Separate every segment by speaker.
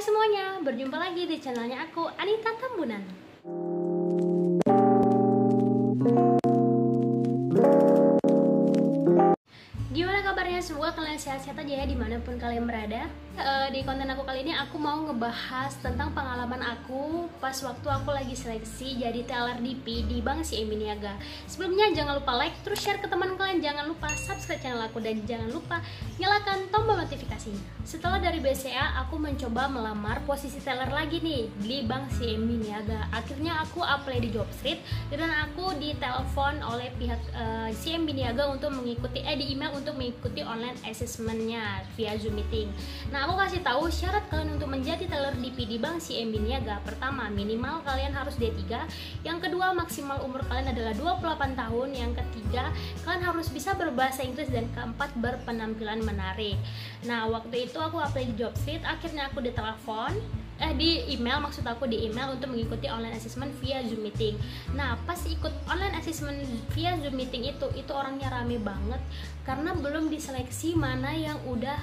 Speaker 1: semuanya, berjumpa lagi di channelnya aku, Anita Tambunan. Gimana kabarnya? Semoga kalian sehat-sehat aja ya dimanapun kalian berada. Di konten aku kali ini aku mau ngebahas tentang pengalaman aku pas waktu aku lagi seleksi jadi teller DP di Bank CIMB Niaga. Sebelumnya jangan lupa like, terus share ke teman kalian, jangan lupa subscribe channel aku, dan jangan lupa nyalakan tombol notifikasinya. Setelah dari BCA, aku mencoba melamar posisi teller lagi nih di Bank CIMB Niaga. Akhirnya aku apply di Jobstreet dan aku ditelepon oleh pihak CIMB Niaga untuk mengikuti di email untuk mengikuti online assessment-nya via Zoom meeting. Nah, aku kasih tahu syarat kalian untuk menjadi teller DP di Bank CIMB Niaga. Pertama, minimal kalian harus D3. Yang kedua, maksimal umur kalian adalah 28 tahun. Yang ketiga, kalian harus bisa berbahasa Inggris, dan keempat, berpenampilan menarik. Nah, waktu itu aku apply di Jobstreet, akhirnya aku ditelepon di email, maksud aku di email untuk mengikuti online assessment via Zoom meeting. Nah, pas ikut online assessment via Zoom meeting itu orangnya rame banget karena belum diseleksi mana yang udah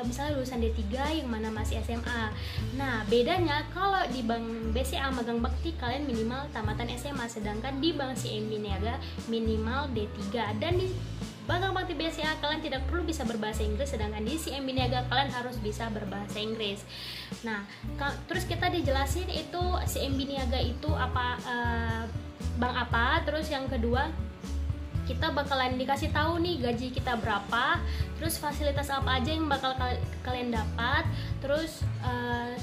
Speaker 1: misalnya lulusan D3, yang mana masih SMA. Nah, bedanya kalau di Bank BCA Magang Bakti kalian minimal tamatan SMA, sedangkan di Bank CIMB Niaga minimal D3. Dan di Magang Bakti BCA kalian tidak perlu bisa berbahasa Inggris, sedangkan di CIMB Niaga kalian harus bisa berbahasa Inggris. Nah, terus kita dijelasin itu CIMB Niaga itu apa, bank apa. Terus yang kedua, kita bakalan dikasih tahu nih gaji kita berapa, terus fasilitas apa aja yang bakal kalian dapat, terus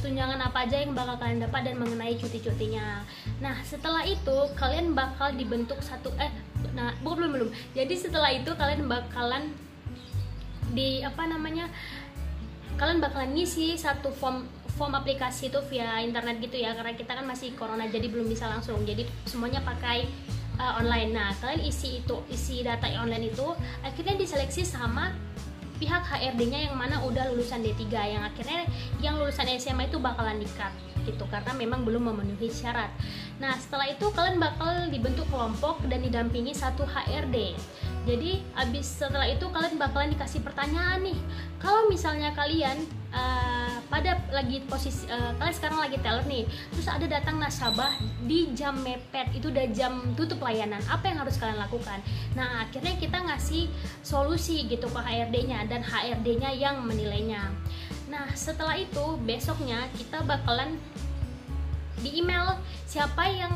Speaker 1: tunjangan apa aja yang bakal kalian dapat, dan mengenai cuti-cutinya. Nah, setelah itu kalian bakal dibentuk belum. Jadi setelah itu kalian bakalan kalian bakalan ngisi satu form aplikasi itu via internet gitu ya, karena kita kan masih corona jadi belum bisa langsung, jadi semuanya pakai online. Nah, kalian isi data online itu, akhirnya diseleksi sama pihak HRD-nya yang mana udah lulusan D3, yang akhirnya yang lulusan SMA itu bakalan di-cut gitu karena memang belum memenuhi syarat. Nah, setelah itu kalian bakal dibentuk kelompok dan didampingi satu HRD. Jadi setelah itu kalian bakalan dikasih pertanyaan nih. Kalau misalnya kalian pada lagi posisi kalian sekarang lagi teller nih, terus ada datang nasabah di jam mepet, itu udah jam tutup layanan, apa yang harus kalian lakukan? Nah, akhirnya kita ngasih solusi gitu ke HRD-nya, dan HRD-nya yang menilainya. Nah, setelah itu besoknya kita bakalan di email siapa yang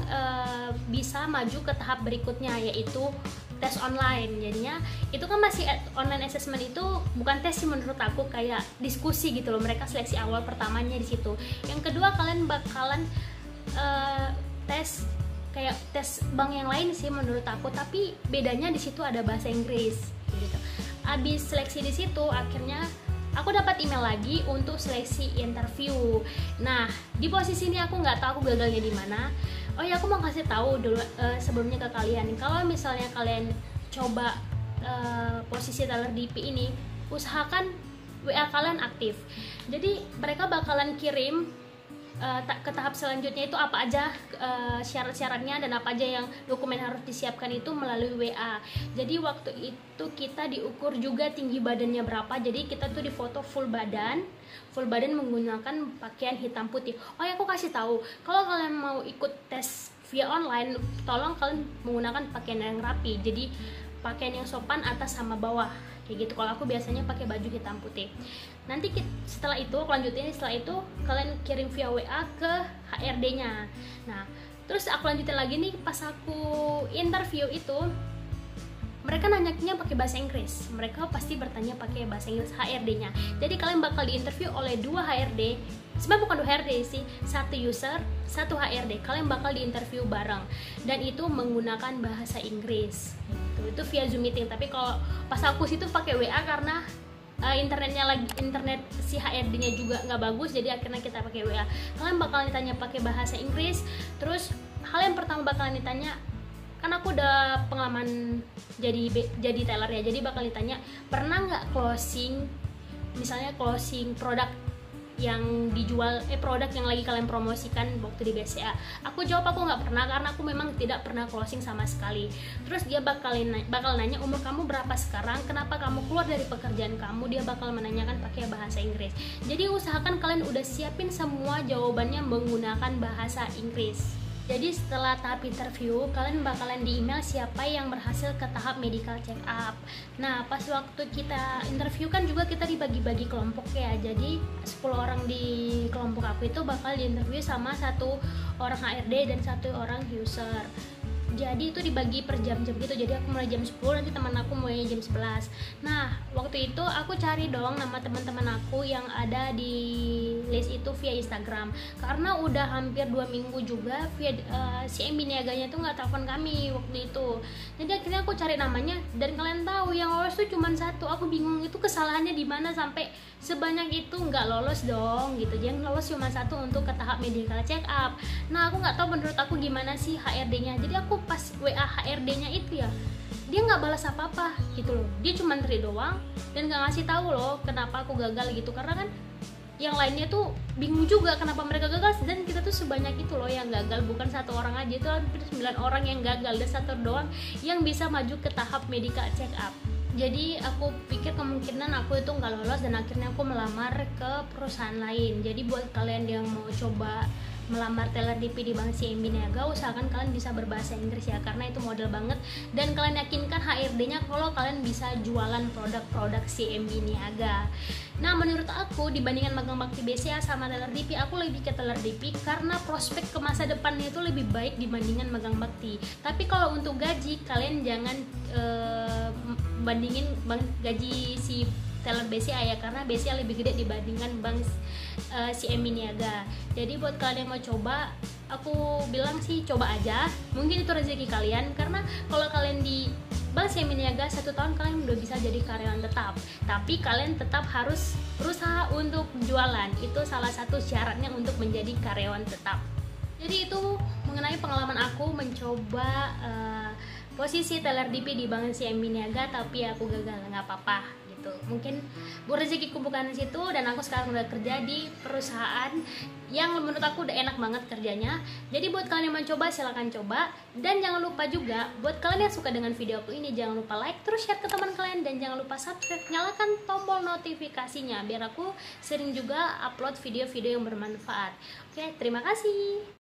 Speaker 1: bisa maju ke tahap berikutnya, yaitu tes online. Jadinya itu kan masih online assessment, itu bukan tes sih menurut aku, kayak diskusi gitu loh. Mereka seleksi awal pertamanya di situ. Yang kedua, kalian bakalan tes kayak tes bank yang lain sih menurut aku, tapi bedanya di situ ada bahasa Inggris gitu. Abis seleksi di situ, akhirnya aku dapat email lagi untuk seleksi interview. Nah, di posisi ini aku nggak tahu aku gagalnya di mana. Oh ya, aku mau kasih tahu dulu sebelumnya ke kalian, kalau misalnya kalian coba posisi teller DP ini, usahakan WA kalian aktif. Jadi mereka bakalan kirim ke tahap selanjutnya itu apa aja syarat-syaratnya dan apa aja yang dokumen harus disiapkan itu melalui WA. Jadi waktu itu kita diukur juga tinggi badannya berapa. Jadi kita tuh difoto full badan menggunakan pakaian hitam putih. Oh ya, aku kasih tahu, kalau kalian mau ikut tes via online, tolong kalian menggunakan pakaian yang rapi. Jadi pakaian yang sopan atas sama bawah kayak gitu. Kalau aku biasanya pakai baju hitam putih. Nanti setelah itu kalian kirim via WA ke HRD-nya. Nah, terus aku lanjutin lagi nih, pas aku interview itu mereka nanyanya pakai bahasa Inggris. Mereka pasti bertanya pakai bahasa Inggris, HRD-nya. Jadi kalian bakal diinterview oleh 2 HRD. Sebenarnya bukan 2 HRD sih, 1 user, 1 HRD. Kalian bakal diinterview bareng, dan itu menggunakan bahasa Inggris. Itu via Zoom meeting. Tapi kalau pas aku situ pakai WA karena internet si HRD-nya juga nggak bagus, jadi akhirnya kita pakai WA. Kalian bakalan ditanya pakai bahasa Inggris. Terus hal yang pertama bakalan ditanya, kan aku udah pengalaman jadi teller ya, jadi bakal ditanya pernah nggak closing, misalnya closing produk yang dijual, produk yang lagi kalian promosikan waktu di BCA? Aku jawab aku nggak pernah, karena aku memang tidak pernah closing sama sekali. Terus dia bakal nanya umur kamu berapa sekarang, kenapa kamu keluar dari pekerjaan kamu, dia bakal menanyakan pakai bahasa Inggris. Jadi usahakan kalian udah siapin semua jawabannya menggunakan bahasa Inggris. Jadi setelah tahap interview, kalian bakalan di email siapa yang berhasil ke tahap medical check up. Nah, pas waktu kita interview kan juga kita dibagi-bagi kelompok ya. Jadi 10 orang di kelompok aku itu bakal diinterview sama 1 orang HRD dan 1 orang user. Jadi itu dibagi per jam-jam gitu. Jadi aku mulai jam 10, nanti teman aku mulai jam 11. Nah, waktu itu aku cari dong nama teman-teman aku yang ada di list itu via Instagram. Karena udah hampir 2 minggu juga via si MB Niaganya tuh nggak telepon kami waktu itu. Jadi akhirnya aku cari namanya, dan kalian tahu yang lolos tuh cuma 1. Aku bingung itu kesalahannya di mana sampai sebanyak itu nggak lolos dong gitu. Yang lolos cuma 1 untuk ke tahap medical check up. Nah, aku nggak tahu menurut aku gimana sih HRD-nya. Jadi aku pas WA HRD-nya itu ya, dia nggak balas apa-apa gitu loh. Dia cuma treat doang dan nggak ngasih tahu loh kenapa aku gagal gitu. Karena kan yang lainnya tuh bingung juga kenapa mereka gagal, dan kita tuh sebanyak itu loh yang gagal, bukan 1 orang aja, itu hampir 9 orang yang gagal dan 1 doang yang bisa maju ke tahap medical check up. Jadi aku pikir kemungkinan aku itu nggak lolos, dan akhirnya aku melamar ke perusahaan lain. Jadi buat kalian yang mau coba melamar teller DP di Bank CIMB Niaga, usahakan kalian bisa berbahasa Inggris ya, karena itu modal banget. Dan kalian yakinkan HRD-nya kalau kalian bisa jualan produk-produk CIMB Niaga. Nah, menurut aku dibandingkan magang bakti BCA sama teller DP, aku lebih ke teller DP karena prospek ke masa depannya itu lebih baik dibandingkan magang bakti. Tapi kalau untuk gaji, kalian jangan bandingin gaji si teller BCA ya, karena BCA lebih gede dibandingkan bank CIMB Niaga. Jadi buat kalian yang mau coba, aku bilang sih coba aja, mungkin itu rezeki kalian. Karena kalau kalian di Bank CIMB Niaga 1 tahun kalian udah bisa jadi karyawan tetap, tapi kalian tetap harus berusaha untuk jualan. Itu salah satu syaratnya untuk menjadi karyawan tetap. Jadi itu mengenai pengalaman aku mencoba posisi teller DP di Bank CIMB Niaga, tapi aku gagal. Nggak apa-apa gitu. Mungkin rezekiku bukan di situ, dan aku sekarang udah kerja di perusahaan yang menurut aku udah enak banget kerjanya. Jadi buat kalian yang mau coba, silahkan coba. Dan jangan lupa juga buat kalian yang suka dengan video aku ini, jangan lupa like, terus share ke teman kalian, dan jangan lupa subscribe, nyalakan tombol notifikasinya biar aku sering juga upload video-video yang bermanfaat. Oke, terima kasih.